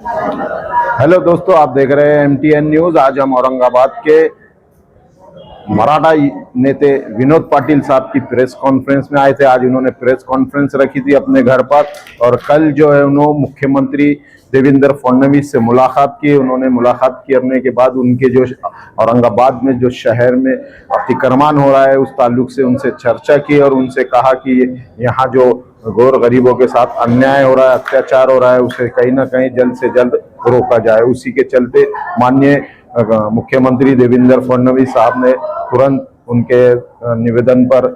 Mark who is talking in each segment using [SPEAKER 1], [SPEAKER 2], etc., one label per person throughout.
[SPEAKER 1] Hello दोस्तों, आप देख रहे हैं MTN न्यूज। आज हम औरंगाबाद के मराठा नेते विनोद पाटिल साहब की प्रेस कॉन्फ्रेंस में आए थे। आज उन्होंने प्रेस कॉन्फ्रेंस रखी थी अपने घर पर, और कल जो है उन्होंने मुख्यमंत्री देवेंद्र फडणवीस से मुलाकात की। उन्होंने मुलाकात करने के बाद उनके जो औरंगाबाद में जो शहर में अतिक्रमण हो रहा है उस ताल्लुक से उनसे चर्चा की, और उनसे कहा कि यहाँ जो गौर गरीबों के साथ अन्याय हो रहा है, अत्याचार हो रहा है, उसे कहीं ना कहीं जल्द से जल्द रोका जाए। उसी के चलते माननीय मुख्यमंत्री देवेंद्र फडणवीस साहब ने तुरंत उनके निवेदन पर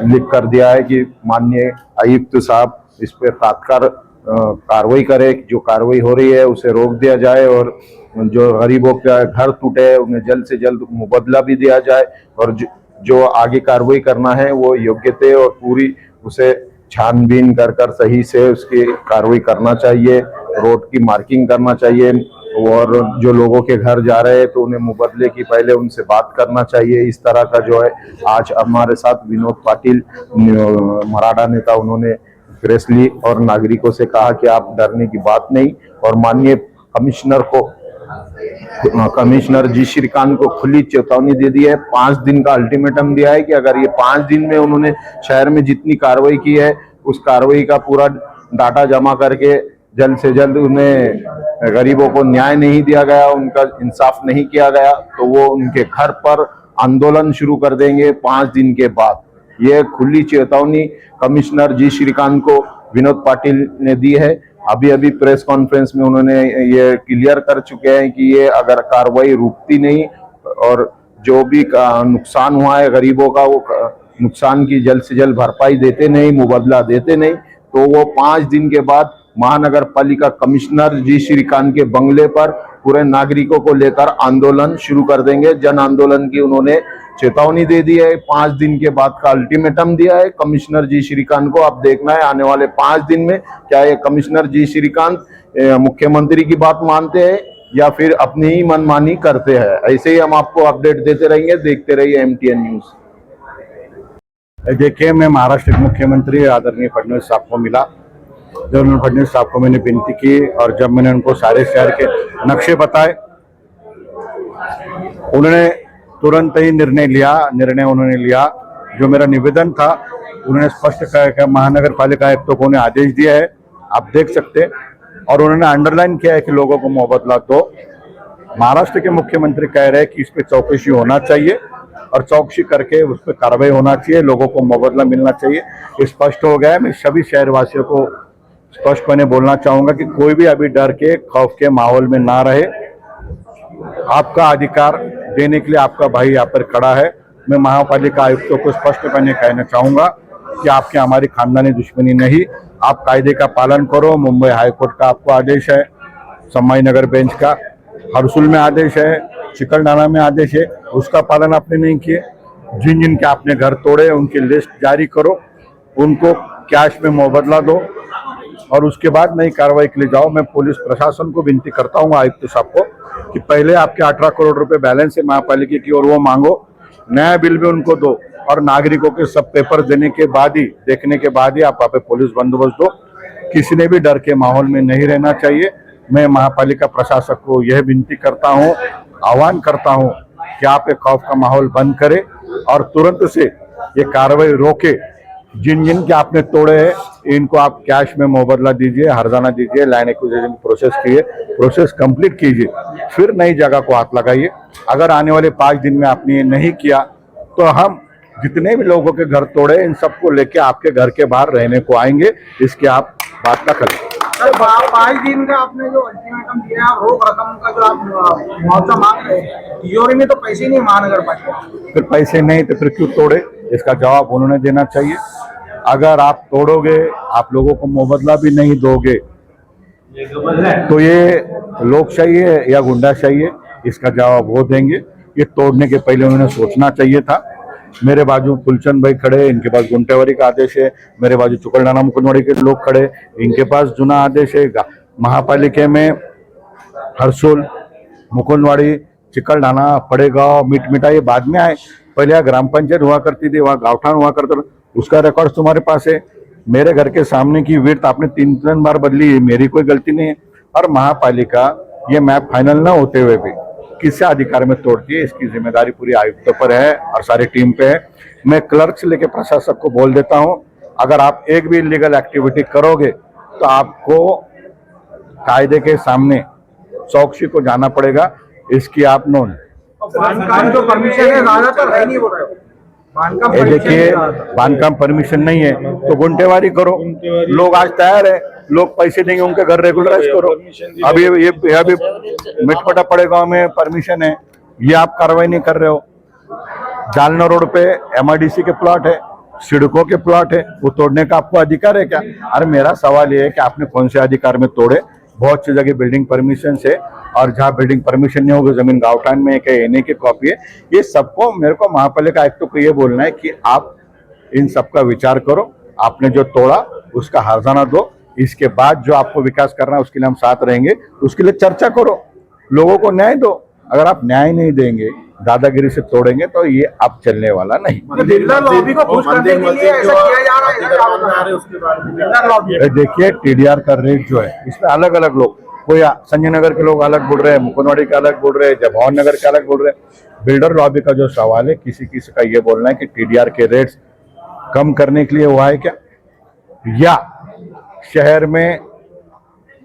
[SPEAKER 1] लिख कर दिया है कि माननीय आयुक्त साहब इस पर तात्काल कार्रवाई करे। जो कार्रवाई हो रही है उसे रोक दिया जाए, और जो गरीबों का घर टूटे उन्हें जल्द से जल्द मुबदला भी दिया जाए, और जो आगे कार्रवाई करना है वो योग्यता और पूरी उसे छानबीन कर कर सही से उसकी कार्रवाई करना चाहिए। रोड की मार्किंग करना चाहिए, और जो लोगों के घर जा रहे हैं तो उन्हें मुबदले की पहले उनसे बात करना चाहिए। इस तरह का जो है आज हमारे साथ विनोद पाटिल मराठा नेता, उन्होंने प्रेस ली और नागरिकों से कहा कि आप डरने की बात नहीं, और माननीय कमिश्नर जी श्रीकांत को खुली चेतावनी दे दी है। 5 दिन का अल्टीमेटम दिया है कि अगर ये 5 दिन में उन्होंने शहर में जितनी कार्रवाई की है उस कार्रवाई का पूरा डाटा जमा करके जल्द से जल्द उन्हें गरीबों को न्याय नहीं दिया गया, उनका इंसाफ नहीं किया गया, तो वो उनके घर पर आंदोलन शुरू कर देंगे 5 दिन के बाद। ये खुली चेतावनी कमिश्नर जी श्रीकांत को विनोद पाटिल ने दी है। अभी अभी प्रेस कॉन्फ्रेंस में उन्होंने ये क्लियर कर चुके हैं कि ये अगर कार्रवाई रुकती नहीं और जो भी नुकसान हुआ है गरीबों का, वो नुकसान की जल्द से जल्द भरपाई देते नहीं, मुबदला देते नहीं, तो वो 5 दिन के बाद महानगर पालिका कमिश्नर जी श्रीकांत के बंगले पर पूरे नागरिकों को लेकर आंदोलन शुरू कर देंगे। जन आंदोलन की उन्होंने चेतावनी दे दी है। 5 दिन के बाद का अल्टीमेटम दिया है कमिश्नर जी श्रीकांत को। अब देखना है आने वाले 5 दिन में क्या ये कमिश्नर जी श्रीकांत मुख्यमंत्री की बात मानते हैं या फिर अपनी ही मनमानी करते हैं। ऐसे ही हम आपको अपडेट देते रहेंगे। देखते रहिए MTN न्यूज।
[SPEAKER 2] देखिए, मैं महाराष्ट्र के मुख्यमंत्री आदरणीय फडणवीस साहब को मिला। देवेंद्र फडणवीस साहब को मैंने विनती की, और जब मैंने उनको सारे शहर के नक्शे बताए, उन्होंने तुरंत ही निर्णय उन्होंने लिया। जो मेरा निवेदन था उन्होंने स्पष्ट कहा कि महानगर पालिका आयुक्तों को उन्हें आदेश दिया है, आप देख सकते हैं, और उन्होंने अंडरलाइन किया है कि लोगों को मुआवजा दो। महाराष्ट्र के मुख्यमंत्री कह रहे हैं कि इस पर चौकसी होना चाहिए, और चौकसी करके उस पर कार्रवाई होना चाहिए, लोगों को मुआवजा मिलना चाहिए। ये स्पष्ट हो गया है। मैं सभी शहरवासियों को स्पष्टपणे बोलना चाहूंगा कि कोई भी अभी डर के खौफ के माहौल में ना रहे। आपका अधिकार देने के लिए आपका भाई यहाँ पर खड़ा है। मैं महापालिका आयुक्तों को स्पष्टपणे कहना चाहूंगा कि आपके हमारी खानदानी दुश्मनी नहीं, आप कायदे का पालन करो। मुंबई हाईकोर्ट का आपको आदेश है, संभाजीनगर बेंच का हरसुल में आदेश है, चिकलठाना में आदेश है, उसका पालन आपने नहीं किए। जिन जिन के आपने घर तोड़े उनकी लिस्ट जारी करो, उनको कैश में मुआवजा दो, और उसके बाद नई कार्रवाई के लिए जाओ। मैं पुलिस प्रशासन को विनती करता हूँ, आयुक्त साहब को, कि पहले आपके 18 करोड़ रुपए बैलेंस है महापालिका की, और वो मांगो, नया बिल भी उनको दो, और नागरिकों के सब पेपर देखने के बाद ही आप वहाँ पे पुलिस बंदोबस्त दो। किसी ने भी डर के माहौल में नहीं रहना चाहिए। मैं महापालिका प्रशासक को यह विनती करता हूँ, आह्वान करता हूँ कि आप एक खौफ का माहौल बंद करें और तुरंत से ये कार्रवाई रोके। जिन जिन के आपने तोड़े हैं इनको आप कैश में मुआवजा दीजिए, हर्जाना दीजिए, लैंड एक्विजिशन प्रोसेस कंप्लीट कीजिए, फिर नई जगह को हाथ लगाइए। अगर आने वाले 5 दिन में आपने ये नहीं किया तो हम जितने भी लोगों के घर तोड़े इन सबको लेके आपके घर के बाहर रहने को आएंगे। इसकी आप बात ना करें।
[SPEAKER 3] 5 दिन का आपने जो अल्टीमेटम दिया है, रोक रकम का जो आप मुआवजा मांग रहे हैं, तिजोरी में तो पैसे नहीं महानगर पालिका।
[SPEAKER 2] फिर पैसे नहीं तो फिर क्यों तोड़े? इसका जवाब उन्होंने देना चाहिए। अगर आप तोड़ोगे, आप लोगों को मुआवजा भी नहीं दोगे, तो ये लोकशाही है या गुंडाशाही है? इसका जवाब वो देंगे। ये तोड़ने के पहले उन्होंने सोचना चाहिए था। मेरे बाजू फुलचंद भाई खड़े, इनके पास गुंटेवारी का आदेश है। मेरे बाजू चिकलठाना मुकुंदवाड़ी के लोग खड़े, इनके पास जुना आदेश है। महापालिका में हरसुल, मुकुंदवाड़ी, चिकलठाना, पड़ेगांव, मिटमिटा ये बाद में आए। पहले यहाँ ग्राम पंचायत हुआ करती थी, वहाँ गाँवठान हुआ करता था, उसका रिकॉर्ड तुम्हारे पास है। मेरे घर के सामने की विड्थ आपने 3 बार बदली है, मेरी कोई गलती नहीं है। और महापालिका ये मैप फाइनल ना होते हुए भी किससे अधिकार में तोड़ती है, इसकी जिम्मेदारी पूरी आयुक्तों पर है और सारी टीम पे है। मैं क्लर्क से लेकर प्रशासक को बोल देता हूं, अगर आप एक भी इलीगल एक्टिविटी करोगे तो आपको कायदे के सामने चौकसी को जाना पड़ेगा, इसकी आप नोंद।
[SPEAKER 3] बांधकाम जो परमिशन है ज्यादातर है नहीं, बोल रहे हो बांधकाम
[SPEAKER 2] ये
[SPEAKER 3] permission
[SPEAKER 2] देखिए,
[SPEAKER 3] नहीं ज्यादातर।
[SPEAKER 2] बांधकाम परमिशन नहीं है तो गुंटेवारी करो। लोग आज तैयार है, लोग पैसे देंगे, उनके घर रेगुलराइज करो। अब ये अभी मिटपटा पड़े गांव में परमिशन है, ये आप कार्रवाई नहीं कर रहे हो। जालना रोड पे MIDC के प्लॉट है, सिडको के प्लॉट है, वो तोड़ने का आपको अधिकार है क्या? अरे मेरा सवाल ये है कि आपने कौन से अधिकार में तोड़े? बहुत सी जगह बिल्डिंग परमिशन से, और जहाँ बिल्डिंग परमिशन नहीं होगी जमीन गावठान में है, एनए की कॉपी है। ये सबको मेरे को महापालिका आयुक्त को ये बोलना है कि आप इन सबका विचार करो, आपने जो तोड़ा उसका हर्जाना दो, इसके बाद जो आपको विकास करना है उसके लिए हम साथ रहेंगे, उसके लिए चर्चा करो, लोगों को न्याय दो। अगर आप न्याय नहीं देंगे, दादागिरी से तोड़ेंगे तो ये अब चलने वाला नहीं।
[SPEAKER 3] बिल्डर लॉबी को खुश करने के लिए ऐसा किया जा रहा है, ऐसा बता रहे हैं उसके बारे में। बिल्डर लॉबी
[SPEAKER 2] देखिए TDR का रेट जो है, इसमें अलग अलग लोग, कोई संजय नगर के लोग अलग बोल रहे हैं, मुकुंदवाड़ी के अलग बोल रहे हैं, जवाहर नगर के अलग बोल रहे हैं। बिल्डर लॉबी का जो सवाल है, किसी किसी का ये बोलना है कि TDR के रेट्स कम करने के लिए हुआ है क्या, या शहर में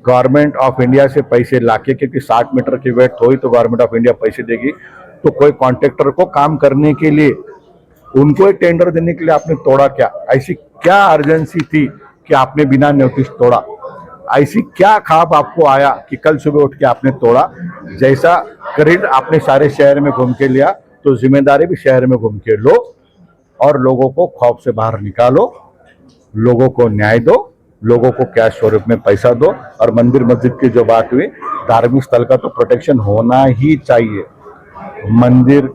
[SPEAKER 2] गवर्नमेंट ऑफ इंडिया से पैसे लाके, क्योंकि 60 मीटर की वेट हुई तो गवर्नमेंट ऑफ इंडिया पैसे देगी, तो कोई कॉन्ट्रैक्टर को काम करने के लिए उनको एक टेंडर देने के लिए आपने तोड़ा क्या? ऐसी क्या अर्जेंसी थी कि आपने बिना नोटिस तोड़ा? ऐसी क्या ख्वाब आपको आया कि कल सुबह उठ के आपने तोड़ा? जैसा करीब आपने सारे शहर में घूम के लिया, तो जिम्मेदारी भी शहर में घूम के लो और लोगों को खौफ से बाहर निकालो, लोगों को न्याय दो, लोगों को कैश स्वरूप में पैसा दो। और मंदिर मस्जिद की जो बात हुई, धार्मिक स्थल का तो प्रोटेक्शन होना ही चाहिए। मंदिर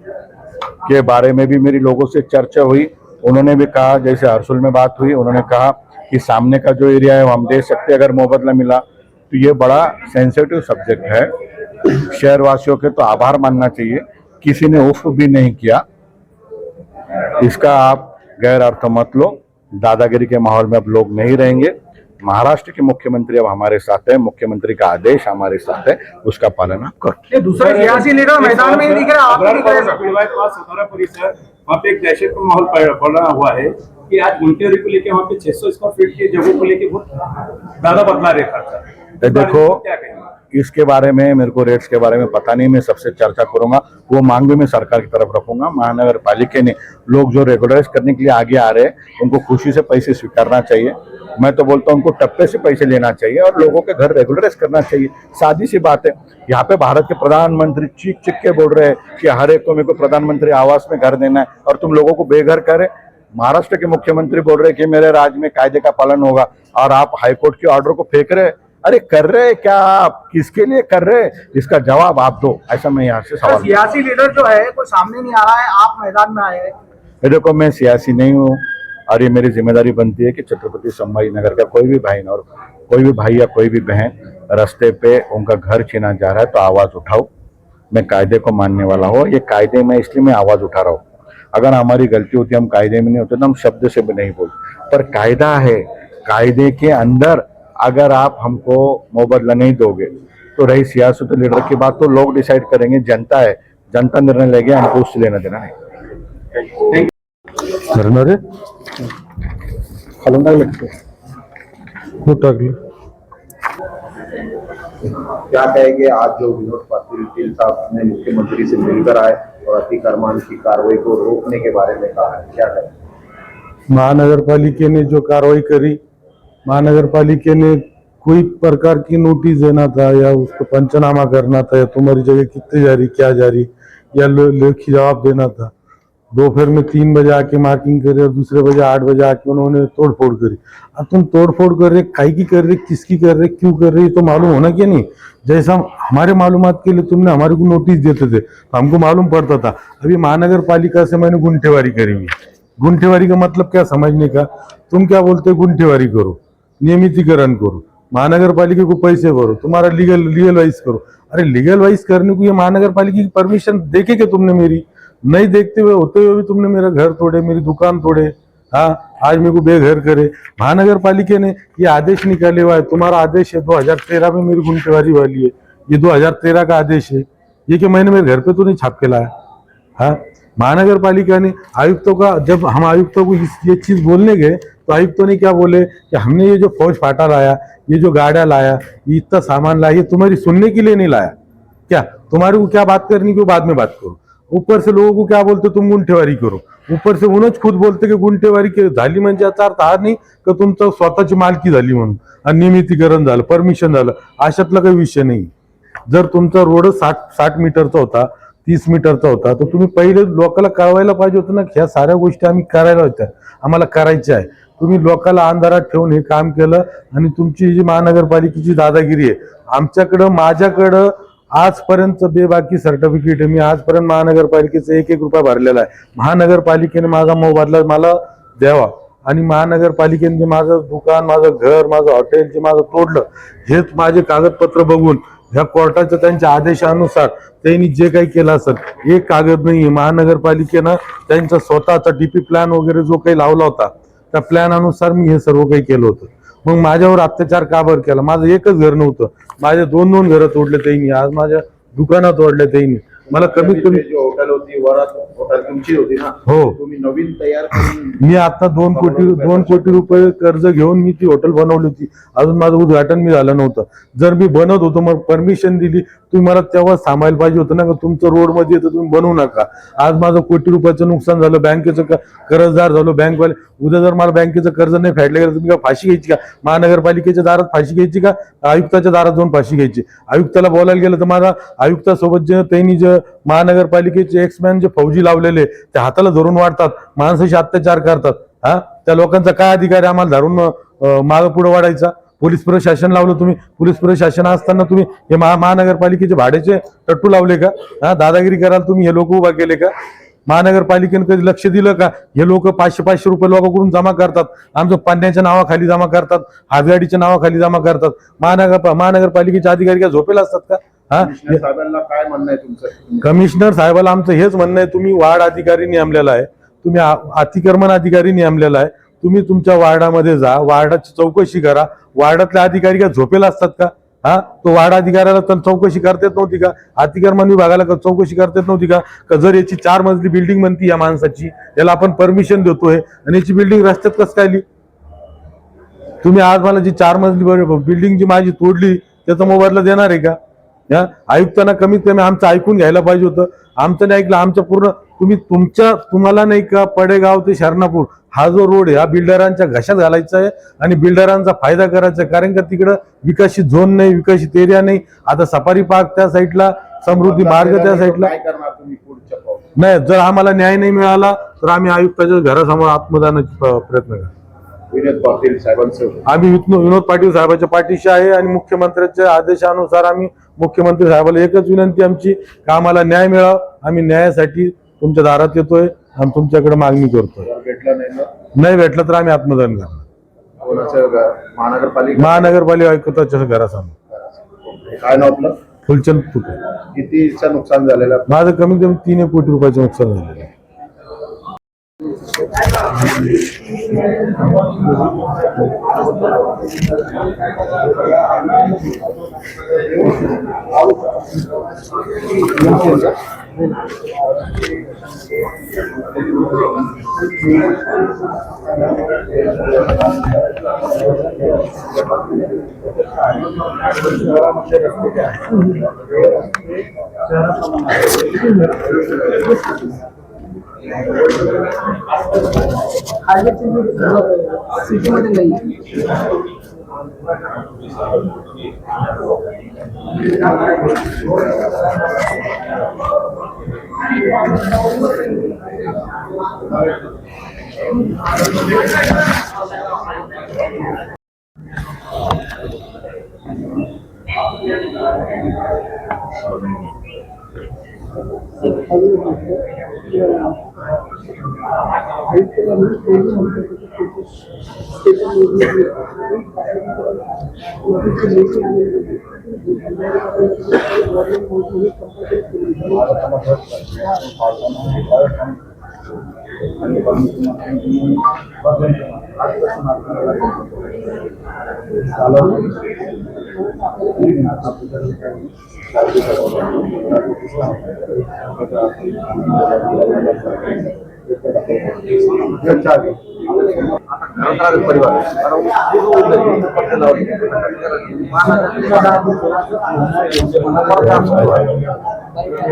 [SPEAKER 2] के बारे में भी मेरी लोगों से चर्चा हुई, उन्होंने भी कहा, जैसे हरसुल में बात हुई, उन्होंने कहा कि सामने का जो एरिया है वो हम दे सकते अगर मुआवजा मिला। तो ये बड़ा सेंसिटिव सब्जेक्ट है, शहरवासियों के तो आभार मानना चाहिए, किसी ने उफ भी नहीं किया। इसका आप गैर अर्थ मत लो, दादागिरी के माहौल में अब लोग नहीं रहेंगे। महाराष्ट्र के मुख्यमंत्री अब हमारे साथ है, मुख्यमंत्री का आदेश हमारे साथ है, उसका पालन आप करो।
[SPEAKER 3] ये दूसरे सियासी लीडर मैदान में ही दिख रहे हैं, आप नहीं दिख रहे हैं।
[SPEAKER 4] सतारा परिसर वहाँ पे एक दहशत का माहौल बना हुआ है कि आज गुंटेवारी को लेके वहाँ पे 600 स्क्वायर फीट की जगहों को लेके बहुत ज्यादा बदला रहे खर्चा।
[SPEAKER 2] देखो,
[SPEAKER 4] क्या कहेंगे?
[SPEAKER 2] इसके बारे में मेरे को रेट्स के बारे में पता नहीं, मैं सबसे चर्चा करूंगा, वो मांग भी मैं सरकार की तरफ रखूंगा। महानगर पालिका ने लोग जो रेगुलराइज करने के लिए आगे आ रहे हैं उनको खुशी से पैसे स्वीकारना चाहिए। मैं तो बोलता हूँ उनको टप्पे से पैसे लेना चाहिए और लोगों के घर रेगुलराइज करना चाहिए। सादी सी बात है, यहाँ पे भारत के प्रधानमंत्री चीख चीख के बोल रहे हैं कि हर एक को मेरे को प्रधानमंत्री आवास में घर देना है और तुम लोगों को बेघर करे। महाराष्ट्र के मुख्यमंत्री बोल रहे हैं कि मेरे राज्य में कायदे का पालन होगा और आप हाईकोर्ट के ऑर्डर को फेंक रहे। अरे कर रहे क्या आप, किसके लिए कर रहे, इसका जवाब आप दो, ऐसा मैं यहाँ से सवाल।
[SPEAKER 3] सियासी लीडर जो है कोई सामने नहीं आ रहा है, आप मैदान में आए हैं।
[SPEAKER 2] देखो, मैं सियासी नहीं हूँ और ये मेरी जिम्मेदारी बनती है कि छत्रपति संभाजी नगर का कोई भी भाई और कोई भी भाई या कोई भी बहन रास्ते पे उनका घर छीना जा रहा है तो आवाज उठाओ। मैं कायदे को मानने वाला हूँ, ये कायदे में इसलिए मैं आवाज उठा रहा हूँ। अगर हमारी गलती होती, हम कायदे में नहीं होते तो हम शब्द से भी नहीं बोलते, पर कायदा है, कायदे के अंदर अगर आप हमको मुआवजा नहीं दोगे तो रही सियासत लीडर की बात तो लोग डिसाइड करेंगे, जनता है, जनता निर्णय लेगी, हमको उससे लेना देना नहीं।
[SPEAKER 1] क्या कहेंगे आज जो विनोद पाटिल साहब ने मुख्यमंत्री से मिलकर आए और अतिक्रमण की कार्रवाई को रोकने के बारे में कहा है, क्या कहेंगे?
[SPEAKER 5] महानगर पालिका ने जो कार्रवाई करी, महानगर पालिका ने कोई प्रकार की नोटिस देना था या उसको पंचनामा करना था या तुम्हारी जगह कितने जा रही क्या जा रही या लेखी जवाब देना था। दोपहर में 3 बजे आके मार्किंग करे और दूसरे बजे 8 बजे आके उन्होंने तोड़फोड़ करी। अब तुम तोड़फोड़ कर रहे, काई की कर रहे, किसकी कर रहे, क्यों कर रहे, तो मालूम होना क्या नहीं। जैसा हमारे मालूमात के लिए तुमने हमारे को नोटिस देते थे तो हमको मालूम पड़ता था। अभी महानगर पालिका से मैंने गुंठेवारी करी हुई। गुंठेवारी का मतलब क्या समझने का, तुम क्या बोलते हो, गुंठेवारी करो, नियमितीकरण करो, महानगर पालिका को पैसे भरो, तुम्हारा लीगल वाइज करो। अरे लीगल वाइज करने को ये महानगर पालिका की परमिशन देखे क्या तुमने? मेरी नहीं देखते हुए होते हुए भी तुमने मेरा घर तोड़े, मेरी दुकान तोड़े, हाँ, आज मेरे को बेघर करे। महानगर पालिका ने ये आदेश निकाले हुआ है, तुम्हारा आदेश है 2013 में मेरी गुंटेवारी वाली है, ये 2013 का आदेश है, ये कि मैंने मेरे घर पे तो नहीं छाप के लाया। हाँ, महानगर पालिका ने आयुक्तों का, जब हम आयुक्तों को ये चीज बोलने गए तो आयुक्तों ने क्या बोले कि हमने ये जो फौज फाटा लाया, ये जो गाड़ियां लाया, ये इतना सामान लाया, ये तुम्हारी सुनने के लिए नहीं लाया क्या? तुम्हारे को क्या बात करनी की बाद में बात करो। ऊपर से लोगों को क्या बोलते, तुम गुंठेवारी करो, ऊपर से उन्हेच खुद बोलते की गुंठेवारी झाली म्हणजे याचा अर्थ हा नाही का तुमचं स्वतःची मालकी झाली म्हणून, अनियमितीकरण झालं, परमिशन झालं, अशातला काही विषय नाही। जर तुमचा रोड 60 मीटरचा होता, 30 मीटरचा होता, तर तुम्ही पहिले लोकांना कळवायला पाहिजे होतं ना, ह्या साऱ्या गोष्टी आम्ही करायला होत्या, आम्हाला करायच्या आहे। तुम्ही लोकांना अंधारात ठेवून हे काम केलं आणि तुमची जी महानगरपालिकेची दादागिरी आहे, आमच्याकडं, माझ्याकडं आजपर्यंत बेबाकी सर्टिफिकेट आहे, मी आजपर्यंत महानगरपालिकेचा 1-1 रुपया भरलेला आहे। महानगरपालिकेने माझा मोबदला मला द्यावा आणि महानगरपालिकेने जे माझं दुकान, माझं घर, माझं हॉटेल जे माझं तोडलं, हेच माझे कागदपत्र बघून ह्या कोर्टाच्या त्यांच्या आदेशानुसार त्यांनी जे काही केलं असेल, एक कागद नाहीये, महानगरपालिकेनं त्यांचा स्वतःचा डीपी प्लॅन वगैरे जो काही लावला होता, त्या प्लॅन अनुसार मी हे सर्व काही केलं होतं। मग माझ्यावर अत्याचार का बरं केला? माझं एकच घर नव्हतं, माझे 2-2 घरं तोडले त्यांनी, आज माझ्या दुकानात तोडले त्यांनी। मला कमीत कमी
[SPEAKER 1] जो होटल होती, वरात होटल तुमची होती ना,
[SPEAKER 5] हो,
[SPEAKER 1] तुम्ही नवीन तयार करून
[SPEAKER 5] मी आता 2 कोटी रुपये कर्ज घेऊन मी ती हॉटेल बनवली होती, अजून माझं उद्घाटन मी झालं नव्हतं। जर मी बनवत होतो, मग परमिशन दिली, तुम्ही मला तेव्हा सांभाळायला पाहिजे होतं ना, का तुमचं रोड मध्ये येतं तुम्ही बनवू नका। आज माझं कोटी रुपयाचं नुकसान झालं, बँकेचं कर्जदार झालो, बँकवाले, उद्या जर मला बँकेचं कर्ज नाही फेडलं गेलं, तुम्ही का फाशी घ्यायची का? महानगरपालिकेच्या दारात फाशी घ्यायची का आयुक्ताच्या दारात जाऊन फाशी घ्यायची? आयुक्ताला बोलायला गेलं तर माझा आयुक्तासोबत जे त्यांनी जे महानगरपालिकेचे एक्समॅन जे फौजी लावलेले, ते हाताला धरून वाढतात, माणसाशी अत्याचार करतात। हा, त्या लोकांचा काय अधिकार आहे आम्हाला धरून मागं पुढे वाढायचा? पोलीस प्रशासन लावलं तुम्ही, पोलीस प्रशासन असताना तुम्ही हे महानगरपालिकेचे भाड्याचे टट्टू लावले का? हा, दादागिरी करायला तुम्ही हे लोक उभा केले का? महानगरपालिकेने कधी लक्ष दिलं का? हे लोक 500-500 रुपये लोकांकडून जमा करतात, आमचं पाण्याच्या नावाखाली जमा करतात, हातगाडीच्या नावाखाली जमा करतात। महानगरपालिकेचे अधिकारी काय झोपेला असतात का? हा,
[SPEAKER 1] कमिशनर साहेबांना काय म्हणणं आहे तुमचं?
[SPEAKER 5] कमिशनर साहेबाला आमचं हेच म्हणणं आहे, तुम्ही वार्ड अधिकारी नेमलेला आहे, तुम्ही अतिक्रमण अधिकारी नेमलेला आहे, तुम्ही तुमच्या वार्डामध्ये जा, वार्डाची चौकशी करा। वार्डातले अधिकारी काय झोपेला असतात का? हा, तो वार्ड अधिकाऱ्याला तर चौकशी करता येत नव्हती का? अतिक्रमण विभागाला चौकशी करता येत नव्हती का? जर याची 4 मजली बिल्डिंग म्हणती या माणसाची, याला आपण परमिशन देतोय आणि याची बिल्डिंग रस्त्यात कसं काय आली? तुम्ही आज मला जी 4 मजली बिल्डिंग जी माझी तोडली, त्याचा मोबदला देणार आहे का? या आयुक्तांना कमीत कमी आमचं ऐकून घ्यायला पाहिजे होतं, आमचं नाही ऐकलं। आमच्या पूर्ण तुम्हाला नाही का, पडेगाव ते शरणापूर हा जो रोड आहे, हा बिल्डरांच्या घशात घालायचा आहे आणि बिल्डरांचा फायदा करायचा आहे, कारण का तिकडं विकसित झोन नाही, विकसित एरिया नाही। आता सफारी पार्क त्या साईडला, समृद्धी मार्ग त्या साईडला,
[SPEAKER 1] काय करणार तुम्ही पुढच्या पाऊल?
[SPEAKER 5] नाही, जर आम्हाला न्याय नाही मिळाला तर आम्ही आयुक्ताच्या घरासमोर आत्मदानाचा प्रयत्न करू।
[SPEAKER 1] विनोद पाटील साहेबांसोबत
[SPEAKER 5] आम्ही विनोद पाटील साहेबांच्या पाठीशी आहे आणि मुख्यमंत्र्यांच्या आदेशानुसार आम्ही मुख्यमंत्री साहेबाला एकच विनंती आमची, का आम्हाला न्याय मिळावा। आम्ही न्यायासाठी तुमच्या दारात येतोय आणि तुमच्याकडे मागणी करतोय।
[SPEAKER 1] जर भेटलं नाही ना,
[SPEAKER 5] नाही भेटलं तर आम्ही आत्मदान करणार।
[SPEAKER 1] कोणाचं
[SPEAKER 5] महानगरपालिका आयुक्ताच्या घरासमोर।
[SPEAKER 1] काय नाव आपलं?
[SPEAKER 5] फुलचंद फुटे।
[SPEAKER 1] कितीचं नुकसान झालेलं?
[SPEAKER 5] माझं कमीत कमी 3 कोटी रुपयाचं नुकसान झालेलं आहे।
[SPEAKER 3] सिटीमध्ये नाही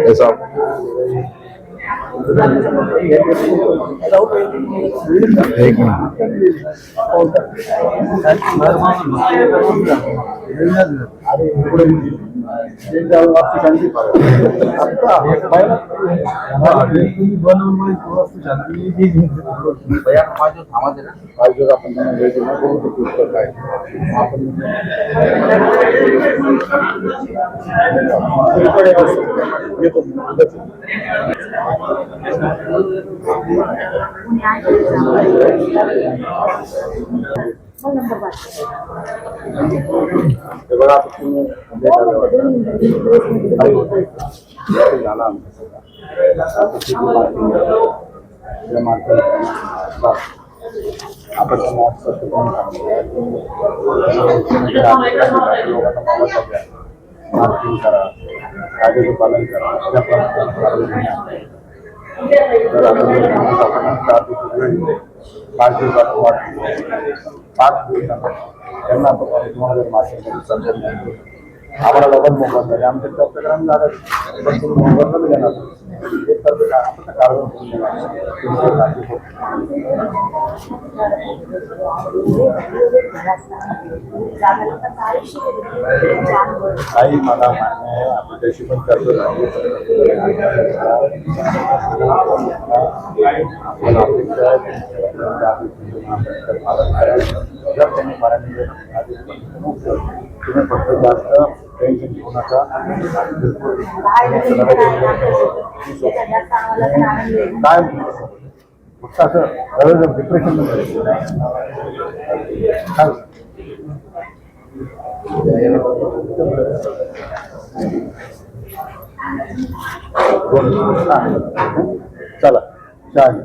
[SPEAKER 1] ऐसा एक
[SPEAKER 2] कायद्याचं पालन करा. पाच दिवसात वाटतो 5 दिवसांना त्यांना तुम्हाला जर मार्केटमध्ये समजत नाही आम्हाला लगत मोबाईल झाले आमच्या चौकग्राम झालं पण तुम्ही मोबाईल देणार एक तर आपण कारवाई करून देणार काही मला मान्य आहे आपण त्याशी पण करतो जर त्यांनी तुम्ही फक्त जास्त टेन्शन घेऊ नका काय फक्त असं डिप्रेशन चला चालेल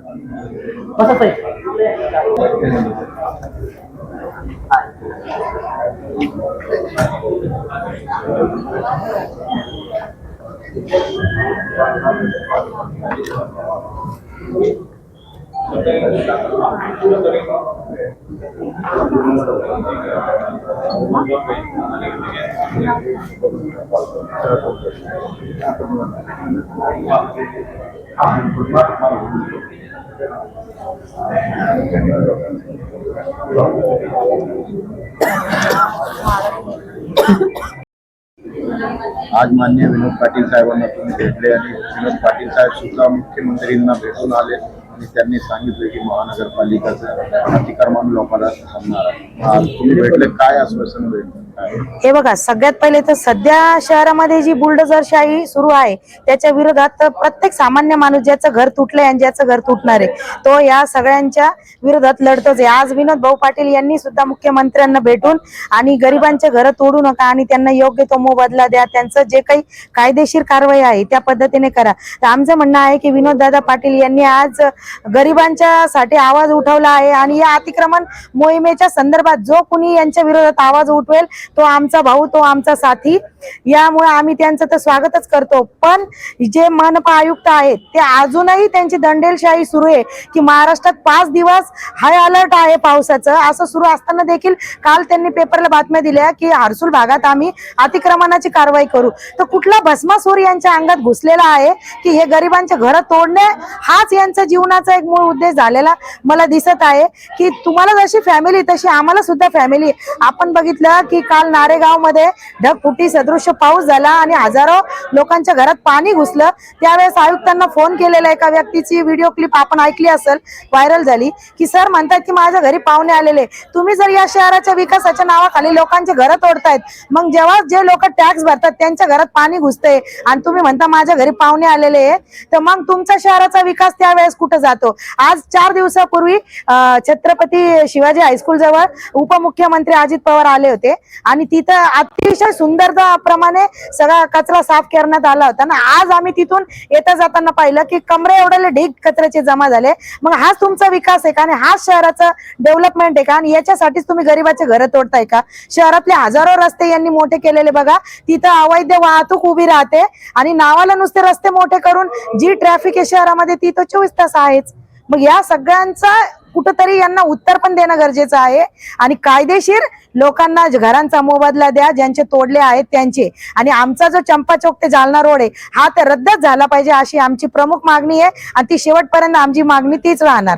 [SPEAKER 2] आज माननीय विनोद पाटील साहेबांना तुम्ही भेटले आणि विनोद पाटील साहेब सुद्धा मुख्यमंत्रींना भेटून आले आणि त्यांनी सांगितले की महानगरपालिकेचं अतिक्रमण लोकांना थांबणार आहे. आज तुम्ही भेटले, काय आश्वासन भेटले?
[SPEAKER 6] हे बघा, सगळ्यात पहिले तर सध्या शहरामध्ये जी बुलडोझरशाही सुरू आहे त्याच्या विरोधात प्रत्येक सामान्य माणूस ज्याचं घर तुटलंय आणि ज्याचं घर तुटणार आहे तो या सगळ्यांच्या विरोधात लढतोच आहे. आज विनोद भाऊ पाटील यांनी सुद्धा मुख्यमंत्र्यांना भेटून आणि गरिबांचे घर तोडू नका आणि त्यांना योग्य तो मोबदला द्या, त्यांचं जे काही कायदेशीर कारवाई आहे त्या पद्धतीने करा. तर आमचं म्हणणं आहे की विनोद दादा पाटील यांनी आज गरिबांच्या साठी आवाज उठवला आहे आणि या अतिक्रमण मोहिमेच्या संदर्भात जो कुणी यांच्या विरोधात आवाज उठवेल तो आमचा भाऊ, तो आमचा साथी. यामुळे आम्ही त्यांचं तर स्वागतच करतो. पण जे मनपा आयुक्त आहेत ते अजूनही त्यांची दंडेलशाही सुरू आहे की महाराष्ट्रात 5 दिवस हाय अलर्ट आहे पावसाचं. असं सुरू असताना देखील काल त्यांनी पेपरला बातम्या दिल्या की हर्सुल भागात आम्ही अतिक्रमणाची कारवाई करू. तर कुठला भस्मासूर यांच्या अंगात घुसलेला आहे की हे गरिबांचे घर तोडणे हाच यांचा जीवनाचा एक मूळ उद्देश झालेला मला दिसत आहे. की तुम्हाला जशी फॅमिली तशी आम्हाला सुद्धा फॅमिली. आपण बघितलं की काल नारेगाव मध्ये ढगफुटी सदृश्य पाऊस झाला आणि हजारो लोकांच्या घरात पाणी घुसलं. त्यावेळेस आयुक्तांना फोन केलेला एका व्यक्तीची व्हिडिओ क्लिप आपण ऐकली असेल, व्हायरल झाली की सर म्हणतात की माझ्या घरी पाहुणे आलेले. तुम्ही जर या शहराच्या विकासाच्या नावाखाली लोकांचे घर तोडतायत, मग जेव्हा जे लोक टॅक्स भरतात त्यांच्या घरात पाणी घुसतंय आणि तुम्ही म्हणता माझ्या घरी पाहुणे आलेले, तर मग तुमचा शहराचा विकास त्यावेळेस कुठं जातो? आज 4 दिवसापूर्वी छत्रपती शिवाजी हायस्कूल जवळ उपमुख्यमंत्री अजित पवार आले होते आणि तिथं अतिशय सुंदर नियमाप्रमाणे सगळा कचरा साफ करण्यात आला होता ना. आज आम्ही तिथून येता जाताना पाहिलं की कमरे एवढे ढीग कचऱ्याचे जमा झाले. मग हाच तुमचा विकास आहे का आणि हाच शहराचं डेव्हलपमेंट आहे का? आणि याच्यासाठीच तुम्ही गरीबाचे घर तोडताय का? शहरातले हजारो रस्ते यांनी मोठे केलेले बघा, तिथं अवैध वाहतूक उभी राहते आणि नावाला नुसते रस्ते मोठे करून जी ट्रॅफिक आहे शहरामध्ये ती तर 24 तास आहेच. मग या सगळ्यांचा कुठंतरी यांना उत्तर पण देणं गरजेचं आहे आणि कायदेशीर लोकांना घरांचा मोबदला द्या ज्यांचे तोडले आहेत त्यांचे. आणि आमचा जो चंपा चौक ते जालना रोड आहे हा तर रद्दच झाला पाहिजे अशी आमची प्रमुख मागणी आहे आणि ती शेवटपर्यंत आमची मागणी तीच राहणार.